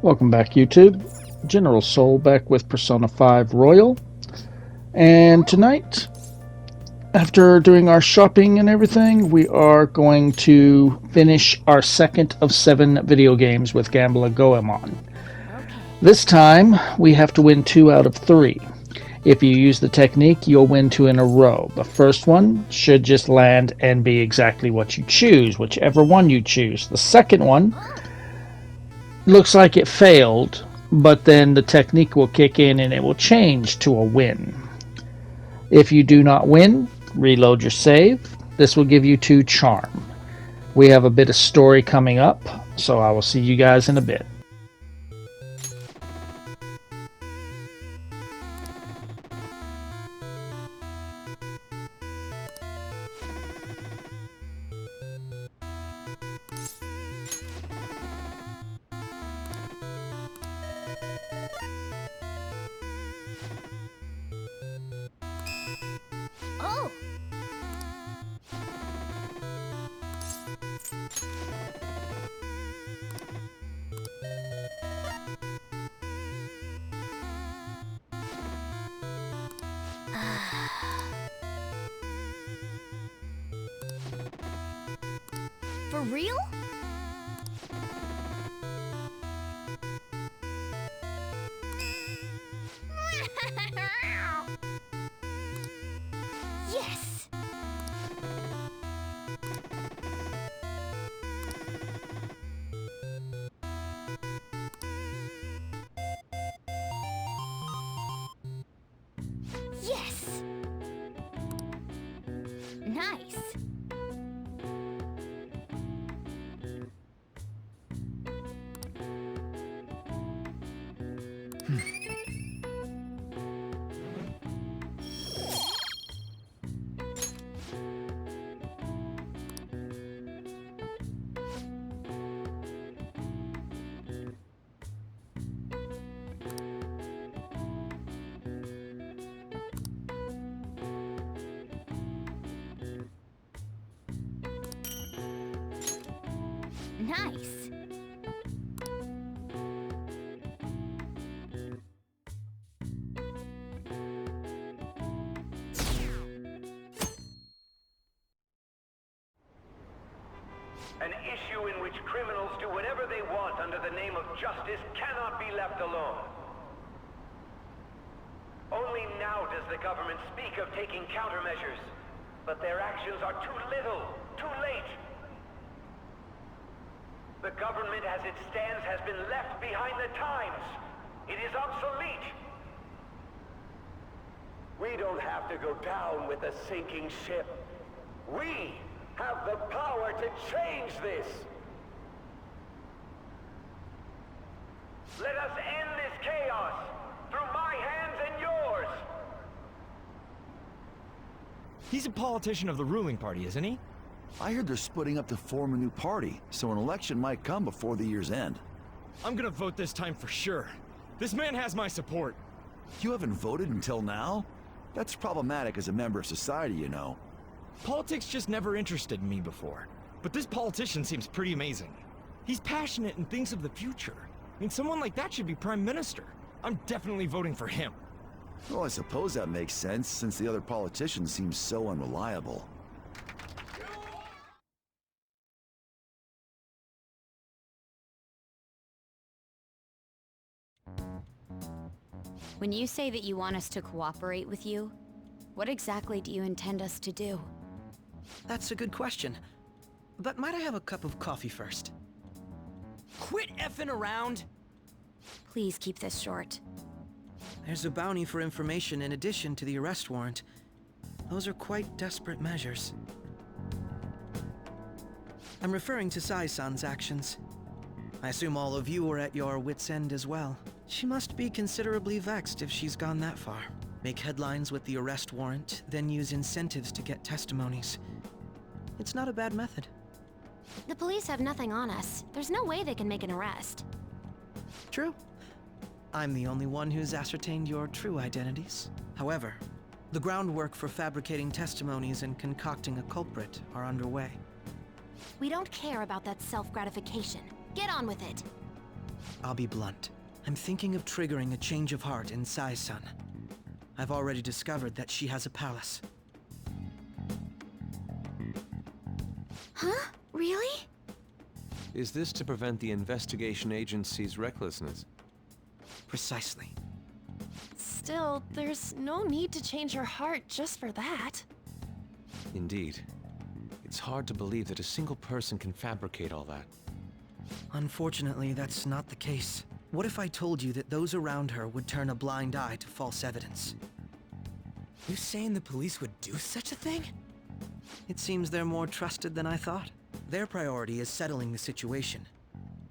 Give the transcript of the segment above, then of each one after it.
Welcome back, YouTube. General Soul back with Persona 5 Royal. And tonight, after doing our shopping and everything, we are going to finish our second of 7 video games with Gambler Goemon. This time, we have to win 2 out of 3. If you use the technique, you'll win 2 in a row. The first one should just land and be exactly what you choose, whichever one you choose. The second one looks like it failed, but then the technique will kick in and it will change to a win. If you do not win, reload your save. This will give you 2 charm. We have a bit of story coming up, so I will see you guys in a bit. Oh! For real? Yes! Yes! Nice! Nice! An issue in which criminals do whatever they want under the name of justice cannot be left alone. Only now does the government speak of taking countermeasures, but their actions are too little, too late. The government as it stands has been left behind the times. It is obsolete. We don't have to go down with a sinking ship. We have the power to change this. Let us end this chaos through my hands and yours. He's a politician of the ruling party, isn't he? I heard they're splitting up to form a new party, so an election might come before the year's end. I'm gonna vote this time for sure. This man has my support. You haven't voted until now? That's problematic as a member of society, you know. Politics just never interested me before. But this politician seems pretty amazing. He's passionate and thinks of the future. I mean, someone like that should be prime minister. I'm definitely voting for him. Well, I suppose that makes sense, since the other politicians seem so unreliable. When you say that you want us to cooperate with you, what exactly do you intend us to do? That's a good question. But might I have a cup of coffee first? Quit effing around! Please keep this short. There's a bounty for information in addition to the arrest warrant. Those are quite desperate measures. I'm referring to Sai-san's actions. I assume all of you were at your wits' end as well. She must be considerably vexed if she's gone that far. Make headlines with the arrest warrant, then use incentives to get testimonies. It's not a bad method. The police have nothing on us. There's no way they can make an arrest. True. I'm the only one who's ascertained your true identities. However, the groundwork for fabricating testimonies and concocting a culprit are underway. We don't care about that self-gratification. Get on with it. I'll be blunt. I'm thinking of triggering a change of heart in Sai-san. I've already discovered that she has a palace. Huh? Really? Is this to prevent the investigation agency's recklessness? Precisely. Still, there's no need to change her heart just for that. Indeed. It's hard to believe that a single person can fabricate all that. Unfortunately, that's not the case. What if I told you that those around her would turn a blind eye to false evidence? You saying the police would do such a thing? It seems they're more trusted than I thought. Their priority is settling the situation.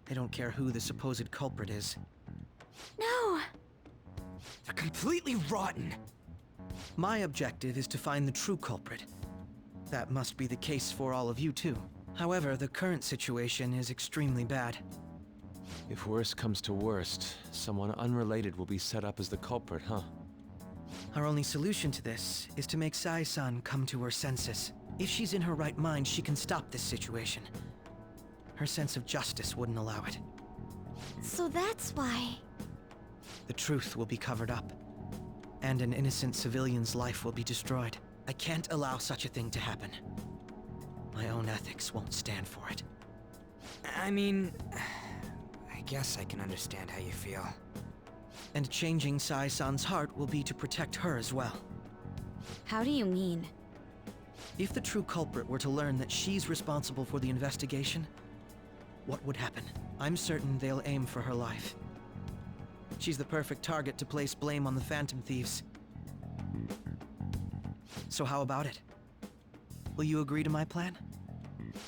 They don't care who the supposed culprit is. No! They're completely rotten! My objective is to find the true culprit. That must be the case for all of you too. However, the current situation is extremely bad. If worst comes to worst, someone unrelated will be set up as the culprit, huh? Our only solution to this is to make Sai-san come to her senses. If she's in her right mind, she can stop this situation. Her sense of justice wouldn't allow it. So that's why... The truth will be covered up, and an innocent civilian's life will be destroyed. I can't allow such a thing to happen. My own ethics won't stand for it. I mean... I guess I can understand how you feel. And changing Sai-san's heart will be to protect her as well. How do you mean? If the true culprit were to learn that she's responsible for the investigation, what would happen? I'm certain they'll aim for her life. She's the perfect target to place blame on the Phantom Thieves. So how about it? Will you agree to my plan?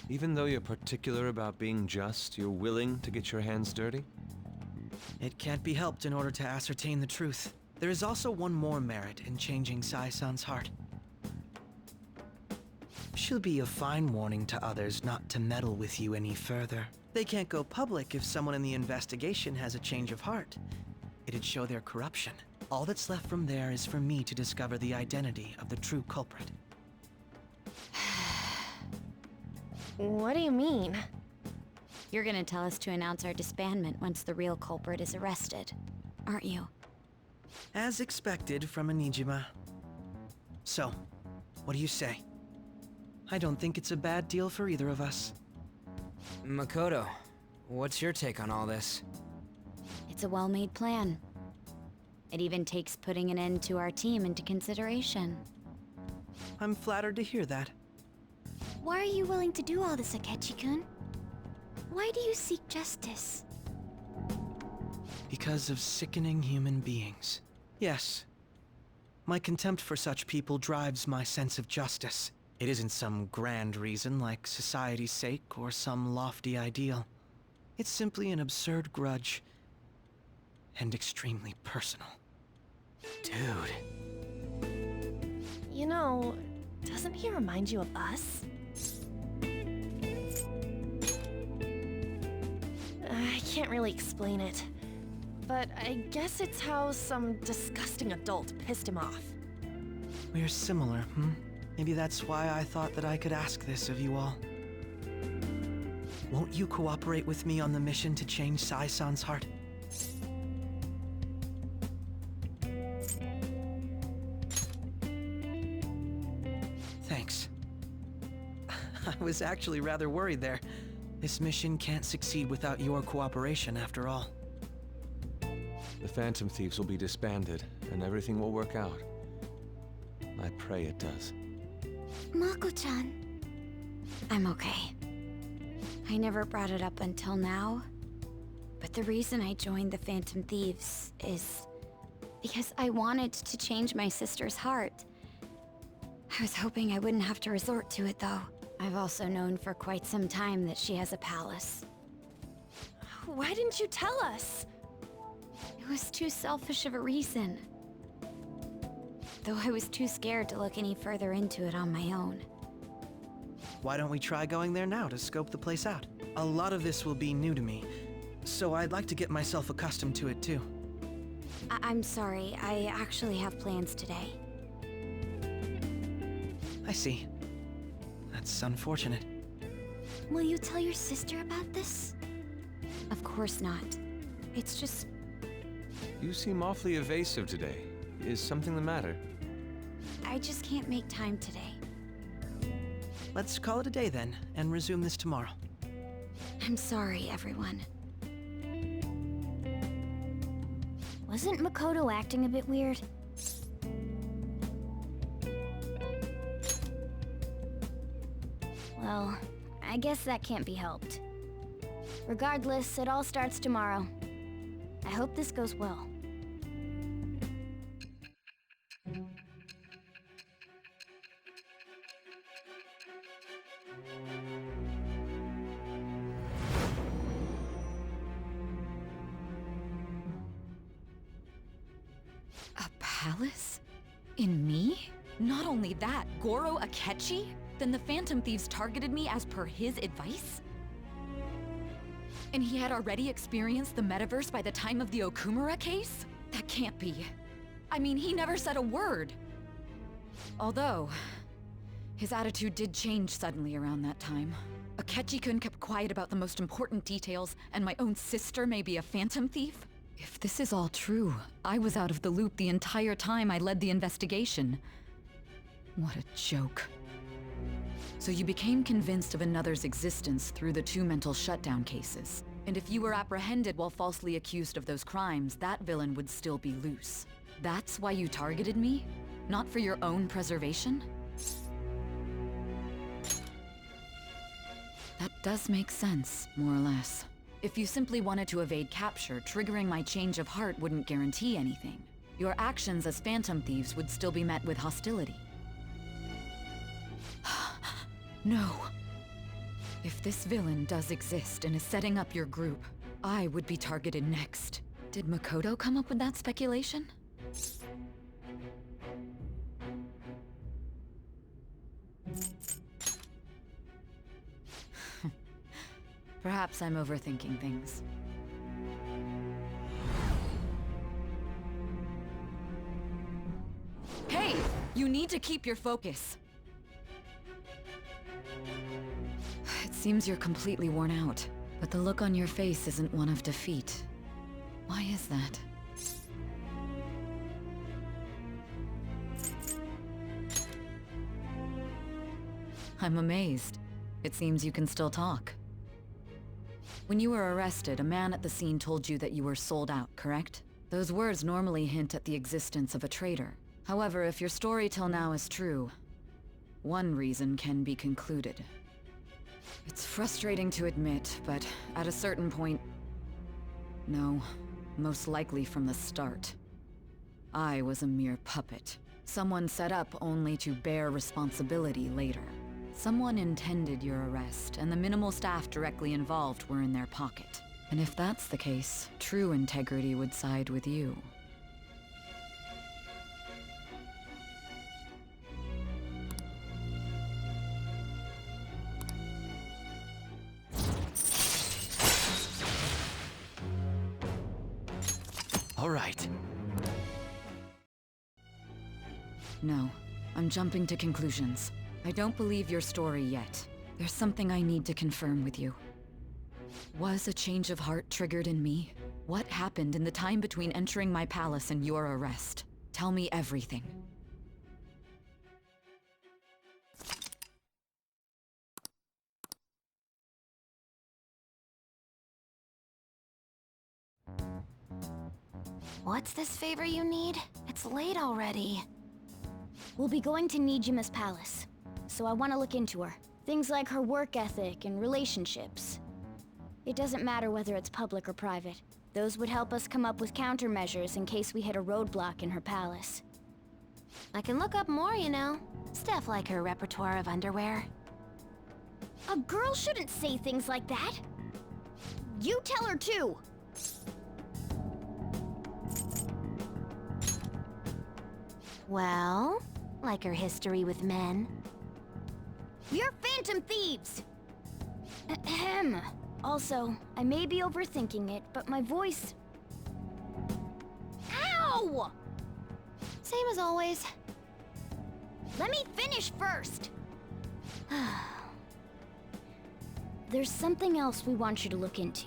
Even though you're particular about being just, you're willing to get your hands dirty? It can't be helped in order to ascertain the truth. There is also one more merit in changing Sai-san's heart. She'll be a fine warning to others not to meddle with you any further. They can't go public if someone in the investigation has a change of heart. It'd show their corruption. All that's left from there is for me to discover the identity of the true culprit. What do you mean? You're gonna tell us to announce our disbandment once the real culprit is arrested, aren't you? As expected from a Nijima. So, what do you say? I don't think it's a bad deal for either of us. Makoto, what's your take on all this? It's a well-made plan. It even takes putting an end to our team into consideration. I'm flattered to hear that. Why are you willing to do all this, Akechi-kun? Why do you seek justice? Because of sickening human beings. Yes. My contempt for such people drives my sense of justice. It isn't some grand reason like society's sake or some lofty ideal. It's simply an absurd grudge. And extremely personal. Dude. You know, doesn't he remind you of us? I can't really explain it, but I guess it's how some disgusting adult pissed him off. We're similar, Maybe that's why I thought that I could ask this of you all. Won't you cooperate with me on the mission to change Sai-san's heart? Thanks. I was actually rather worried there. This mission can't succeed without your cooperation, after all. The Phantom Thieves will be disbanded, and everything will work out. I pray it does. Mako-chan. I'm okay. I never brought it up until now, but the reason I joined the Phantom Thieves is because I wanted to change my sister's heart. I was hoping I wouldn't have to resort to it, though. I've also known for quite some time that she has a palace. Why didn't you tell us? It was too selfish of a reason. Though I was too scared to look any further into it on my own. Why don't we try going there now to scope the place out? A lot of this will be new to me, so I'd like to get myself accustomed to it too. I'm sorry, I actually have plans today. I see. That's unfortunate. Will you tell your sister about this? Of course not. It's just... You seem awfully evasive today. Is something the matter? I just can't make time today. Let's call it a day then, and resume this tomorrow. I'm sorry, everyone. Wasn't Makoto acting a bit weird? Well, I guess that can't be helped. Regardless, it all starts tomorrow. I hope this goes well. A palace? In me? Not only that, Goro Akechi? Then the Phantom Thieves targeted me as per his advice? And he had already experienced the metaverse by the time of the Okumura case? That can't be. I mean, he never said a word. Although, his attitude did change suddenly around that time. Akechi-kun kept quiet about the most important details, and my own sister may be a Phantom Thief? If this is all true, I was out of the loop the entire time I led the investigation. What a joke. So you became convinced of another's existence through the 2 mental shutdown cases. And if you were apprehended while falsely accused of those crimes, that villain would still be loose. That's why you targeted me? Not for your own preservation? That does make sense, more or less. If you simply wanted to evade capture, triggering my change of heart wouldn't guarantee anything. Your actions as Phantom Thieves would still be met with hostility. No. If this villain does exist and is setting up your group, I would be targeted next. Did Makoto come up with that speculation? Perhaps I'm overthinking things. Hey! You need to keep your focus. It seems you're completely worn out, but the look on your face isn't one of defeat. Why is that? I'm amazed. It seems you can still talk. When you were arrested, a man at the scene told you that you were sold out, correct? Those words normally hint at the existence of a traitor. However, if your story till now is true, one reason can be concluded. It's frustrating to admit, but at a certain point... No, most likely from the start. I was a mere puppet. Someone set up only to bear responsibility later. Someone intended your arrest, and the minimal staff directly involved were in their pocket. And if that's the case, true integrity would side with you. All right. No, I'm jumping to conclusions. I don't believe your story yet. There's something I need to confirm with you. Was a change of heart triggered in me? What happened in the time between entering my palace and your arrest? Tell me everything. What's this favor you need? It's late already. We'll be going to Nijima's palace, so I want to look into her. Things like her work ethic and relationships. It doesn't matter whether it's public or private. Those would help us come up with countermeasures in case we hit a roadblock in her palace. I can look up more, you know. Stuff like her repertoire of underwear. A girl shouldn't say things like that. You tell her too. Well, like her history with men. You're Phantom Thieves! Ahem. Also, I may be overthinking it, but my voice... Ow! Same as always. Let me finish first! There's something else we want you to look into.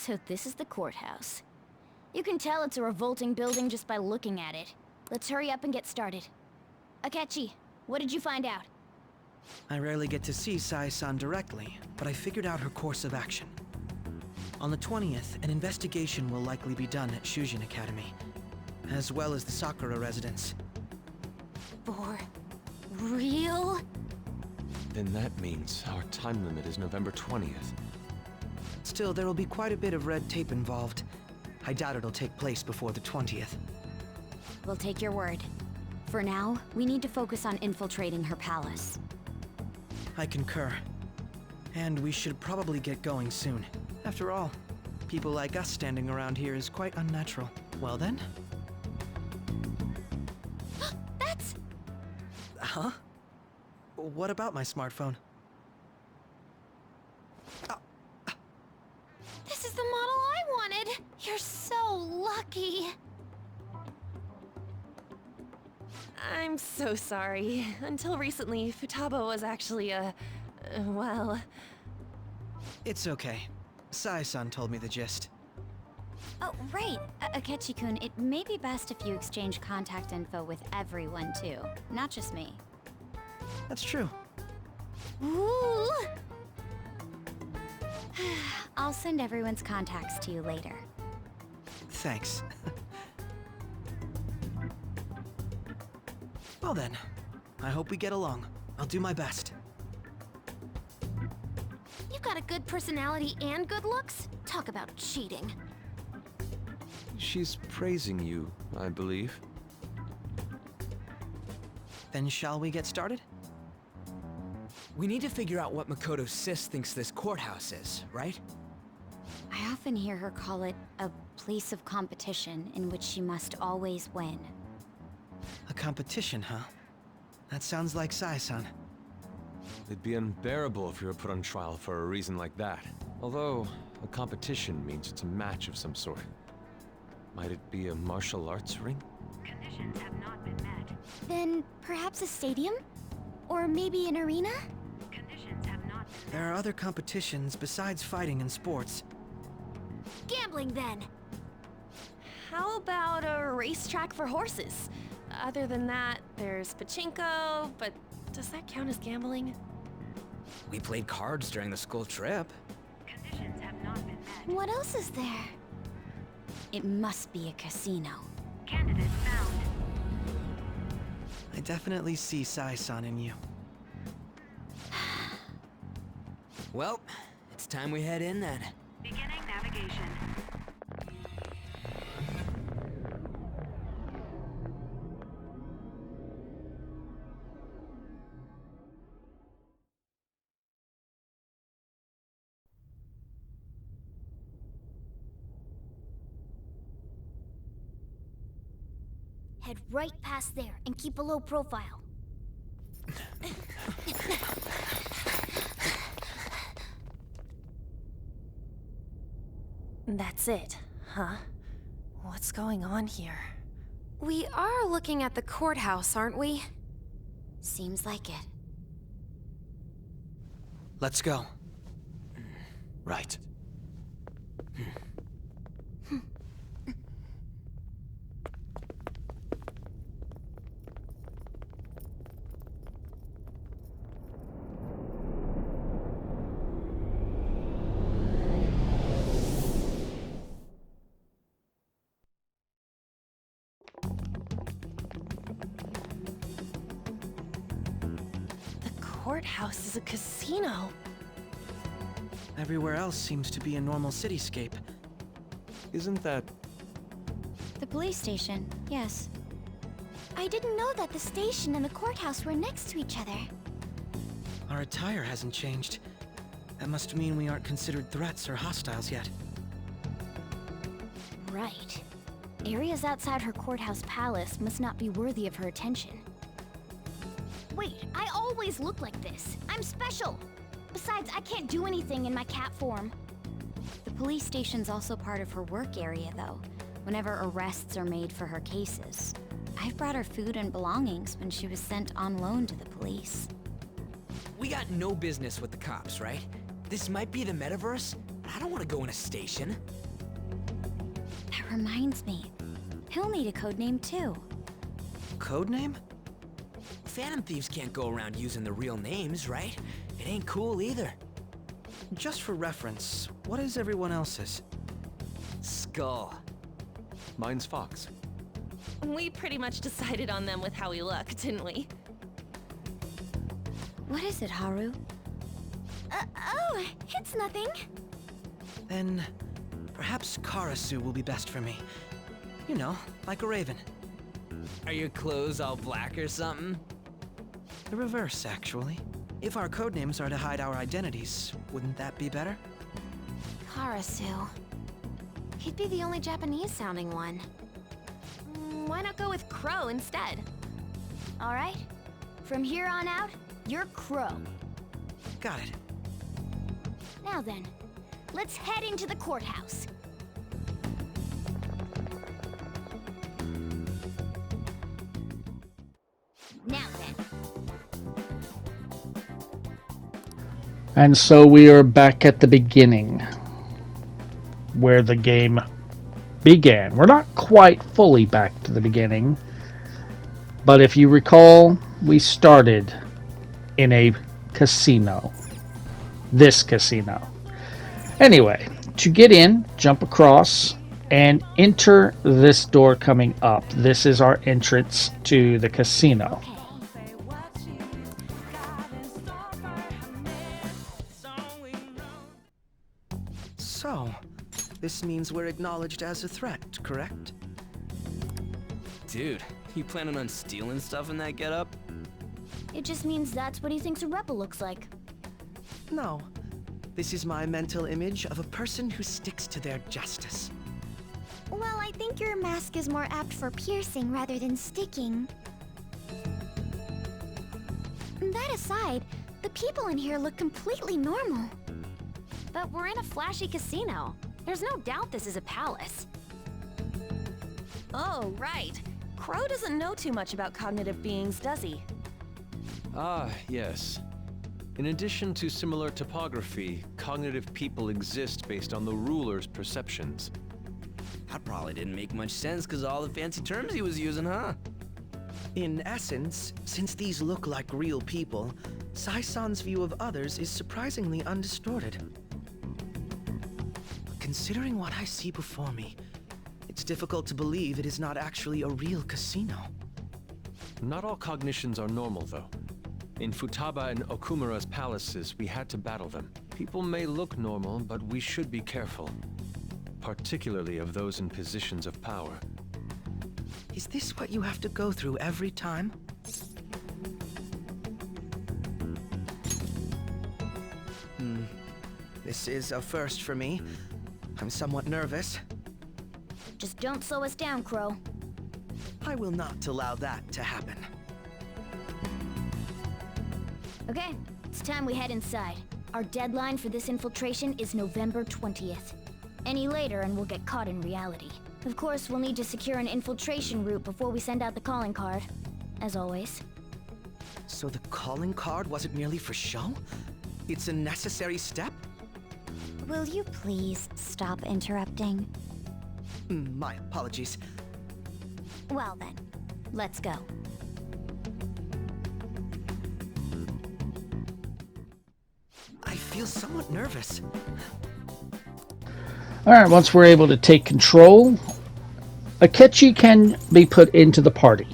So this is the courthouse. You can tell it's a revolting building just by looking at it. Let's hurry up and get started. Akechi, what did you find out? I rarely get to see Sai-san directly, but I figured out her course of action. On the 20th, an investigation will likely be done at Shujin Academy, as well as the Sakura residence. For real? Then that means our time limit is November 20th. Still, there will be quite a bit of red tape involved. I doubt it'll take place before the 20th. We'll take your word. For now, we need to focus on infiltrating her palace. I concur. And we should probably get going soon. After all, people like us standing around here is quite unnatural. Well then? That's... Huh? What about my smartphone? This is the model I wanted! You're so lucky! I'm so sorry. Until recently, Futaba was actually well... It's okay. Sai-san told me the gist. Oh, right. Akechi-kun, it may be best if you exchange contact info with everyone, too. Not just me. That's true. Ooh! I'll send everyone's contacts to you later. Thanks. Well then, I hope we get along. I'll do my best. You've got a good personality and good looks? Talk about cheating. She's praising you, I believe. Then shall we get started? We need to figure out what Makoto's sis thinks this courthouse is, right? I often hear her call it a place of competition in which she must always win. A competition, huh? That sounds like Sai-san. It'd be unbearable if you were put on trial for a reason like that. Although, a competition means it's a match of some sort. Might it be a martial arts ring? Conditions have not been met. Then perhaps a stadium? Or maybe an arena? Conditions have not been met. There are other competitions besides fighting and sports. Gambling, then! How about a racetrack for horses? Other than that, there's pachinko, but does that count as gambling? We played cards during the school trip. Conditions have not been met. What else is there? It must be a casino. Candidate found. I definitely see Sai-san in you. Well, it's time we head in then. Beginning navigation. Head right past there and keep a low profile. That's it, huh? What's going on here? We are looking at the courthouse, aren't we? Seems like it. Let's go. Right. Courthouse is a casino. Everywhere else seems to be a normal cityscape. Isn't that... The police station, yes. I didn't know that the station and the courthouse were next to each other. Our attire hasn't changed. That must mean we aren't considered threats or hostiles yet. Right. Areas outside her courthouse palace must not be worthy of her attention. Wait, I always look like this. I'm special. Besides, I can't do anything in my cat form. The police station's also part of her work area, though, whenever arrests are made for her cases. I've brought her food and belongings when she was sent on loan to the police. We got no business with the cops, right? This might be the metaverse, But I don't want to go in a station. That reminds me. He'll need a code name too. Codename? Phantom thieves can't go around using the real names, right? It ain't cool either. Just for reference, what is everyone else's? Skull. Mine's Fox. We pretty much decided on them with how we look, didn't we? What is it, Haru? Oh, it's nothing. Then perhaps Karasu will be best for me. You know, like a raven. Are your clothes all black or something? The reverse, actually. If our codenames are to hide our identities, wouldn't that be better? Karasu. He'd be the only Japanese-sounding one. Why not go with Crow instead? All right. From here on out, you're Crow. Got it. Now then, let's head into the courthouse. Now then. And so we are back at the beginning, where the game began. We're not quite fully back to the beginning, but if you recall, we started in a casino. This casino. Anyway, to get in, jump across, and enter this door coming up. This is our entrance to the casino. So, this means we're acknowledged as a threat, correct? Dude, you planning on stealing stuff in that getup? It just means that's what he thinks a rebel looks like. No. This is my mental image of a person who sticks to their justice. Well, I think your mask is more apt for piercing rather than sticking. That aside, the people in here look completely normal. But we're in a flashy casino. There's no doubt this is a palace. Oh, right. Crow doesn't know too much about cognitive beings, does he? Ah, yes. In addition to similar topography, cognitive people exist based on the ruler's perceptions. That probably didn't make much sense because of all the fancy terms he was using, huh? In essence, since these look like real people, Sai-san's view of others is surprisingly undistorted. Considering what I see before me, it's difficult to believe it is not actually a real casino. Not all cognitions are normal, though. In Futaba and Okumura's palaces, we had to battle them. People may look normal, but we should be careful. Particularly of those in positions of power. Is this what you have to go through every time? This is a first for me. I'm somewhat nervous. Just don't slow us down, Crow. I will not allow that to happen. Okay, it's time we head inside. Our deadline for this infiltration is November 20th. Any later and we'll get caught in reality. Of course, we'll need to secure an infiltration route before we send out the calling card. As always. So the calling card wasn't merely for show? It's a necessary step? Will you please stop interrupting? My apologies. Well then, let's go. I feel somewhat nervous. Alright, once we're able to take control, Akechi can be put into the party.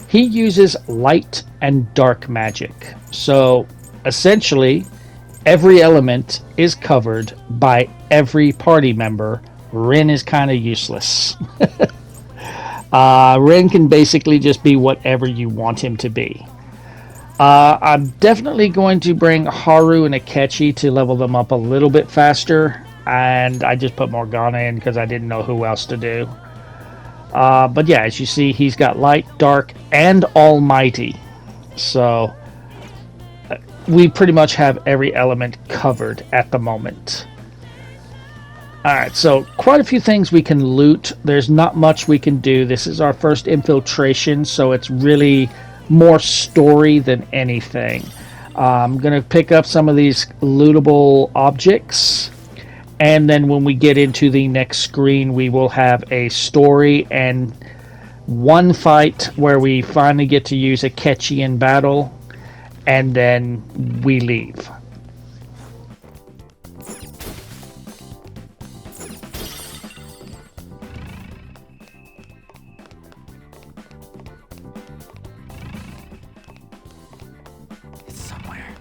He uses light and dark magic. So, essentially, every element is covered by every party member. Rin is kind of useless. Rin can basically just be whatever you want him to be. I'm definitely going to bring Haru and Akechi to level them up a little bit faster. And I just put Morgana in because I didn't know who else to do. But yeah, as you see, he's got light, dark, and almighty. So we pretty much have every element covered at the moment. Alright, so quite a few things we can loot. There's not much we can do. This is our first infiltration, so it's really more story than anything. I'm going to pick up some of these lootable objects. And then when we get into the next screen, we will have a story and one fight where we finally get to use Akechi in battle, and then we leave. It's somewhere.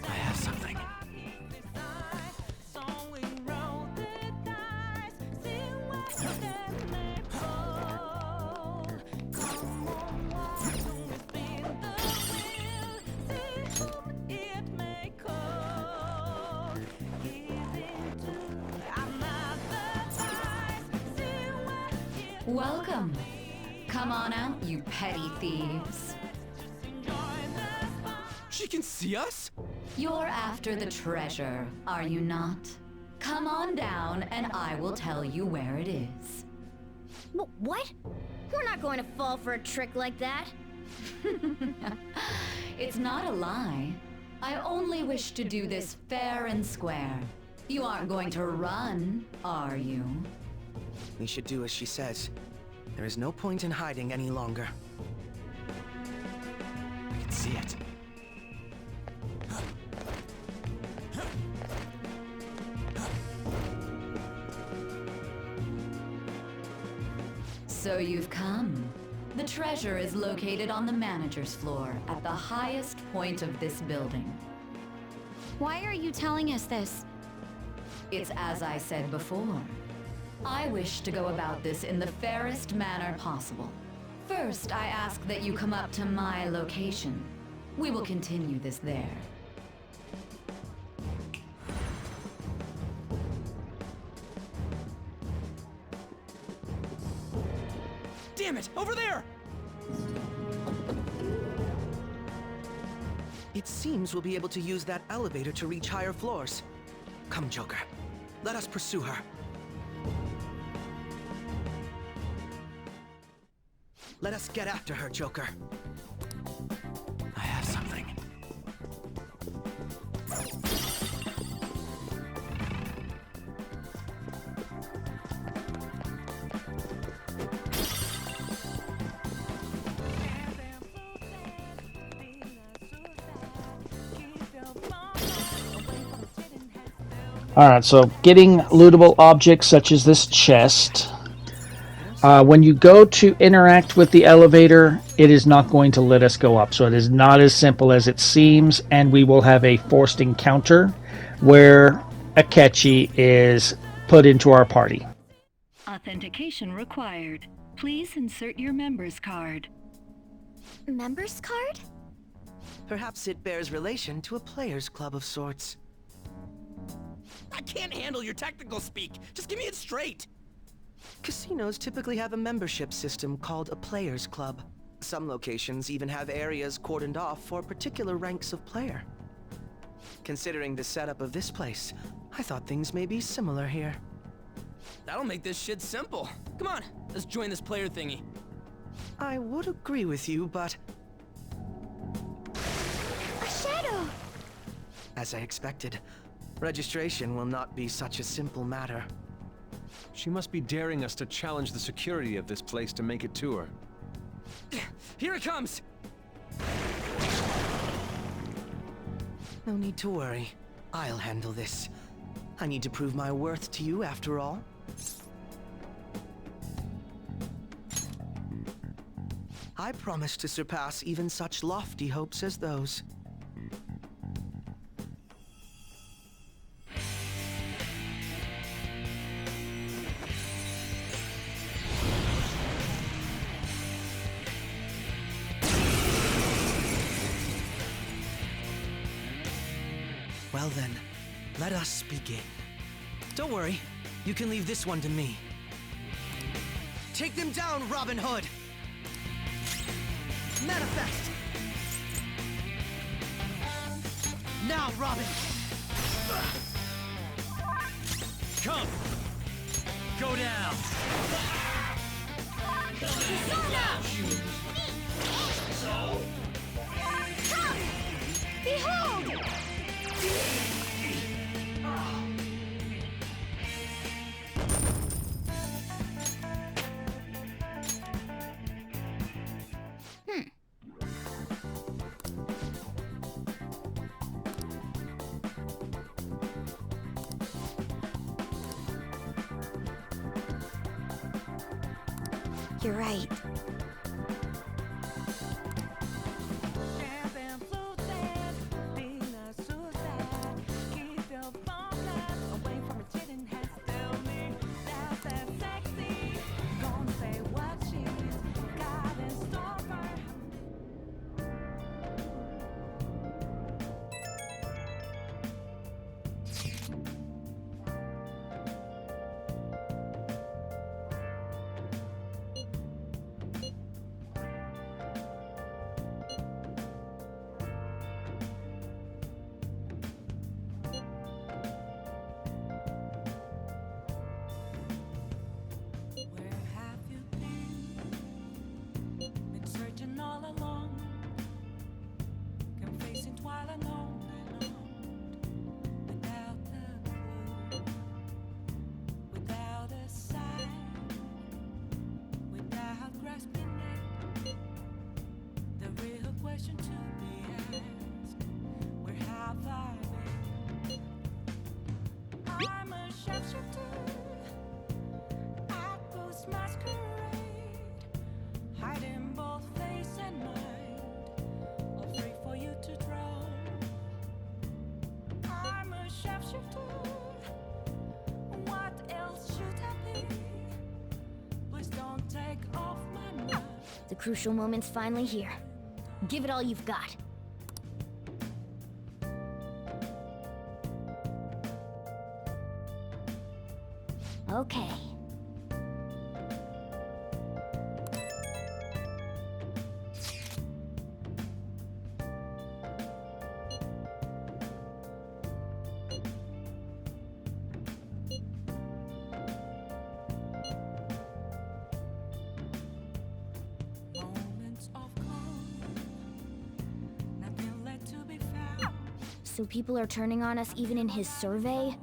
I have something. Welcome. Come on out, you petty thieves. She can see us? You're after the treasure, are you not? Come on down and I will tell you where it is. What? We're not going to fall for a trick like that. It's not a lie. I only wish to do this fair and square. You aren't going to run, are you? We should do as she says. There is no point in hiding any longer. I can see it. So you've come. The treasure is located on the manager's floor at the highest point of this building. Why are you telling us this? It's as I said before. I wish to go about this in the fairest manner possible. First, I ask that you come up to my location. We will continue this there. Damn it! Over there! It seems we'll be able to use that elevator to reach higher floors. Come, Joker. Let us pursue her. Let us get after her, Joker. I have something. Alright, so getting lootable objects such as this chest. When you go to interact with the elevator, it is not going to let us go up. So it is not as simple as it seems, and we will have a forced encounter where Akechi is put into our party. Authentication required. Please insert your member's card. Member's card? Perhaps it bears relation to a players' club of sorts. I can't handle your technical speak. Just give me it straight. Casinos typically have a membership system called a players' club. Some locations even have areas cordoned off for particular ranks of player. Considering the setup of this place, I thought things may be similar here. That'll make this shit simple. Come on, let's join this player thingy. I would agree with you, but... A shadow! As I expected, registration will not be such a simple matter. She must be daring us to challenge the security of this place to make it to her. Here it comes! No need to worry. I'll handle this. I need to prove my worth to you after all. I promise to surpass even such lofty hopes as those. Well then, let us begin. Don't worry, you can leave this one to me. Take them down, Robin Hood! Manifest! Now, Robin! Come! Go down! Behold! You're right. The crucial moment's finally here. Give it all you've got. Okay. So people are turning on us even in his survey?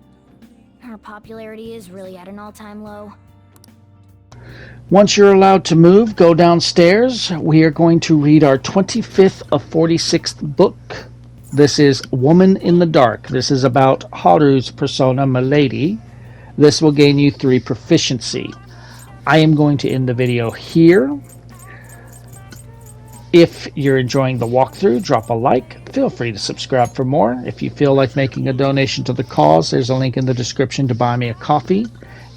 Our popularity is really at an all-time low. Once you're allowed to move, go downstairs. We are going to read our 25th of 46th book. This is Woman in the Dark. This is about Haru's persona, Milady. This will gain you 3 proficiency. I am going to end the video here. If you're enjoying the walkthrough, drop a like. Feel free to subscribe for more. If you feel like making a donation to the cause, there's a link in the description to buy me a coffee.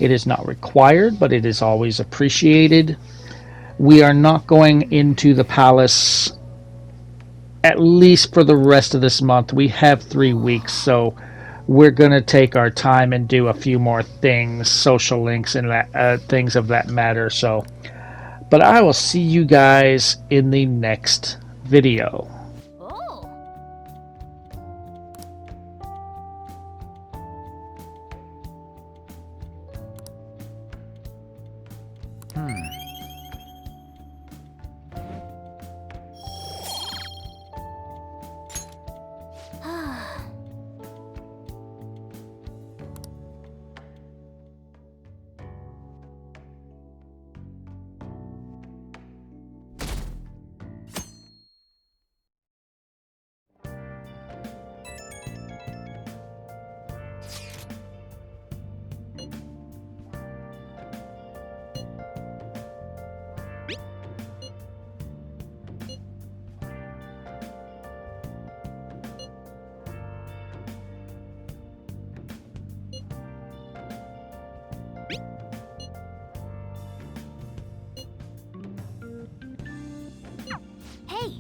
It is not required, but it is always appreciated. We are not going into the palace, at least for the rest of this month. We have 3 weeks, so we're going to take our time and do a few more things, social links and that, things of that matter. But I will see you guys in the next video. Hey!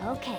Okay.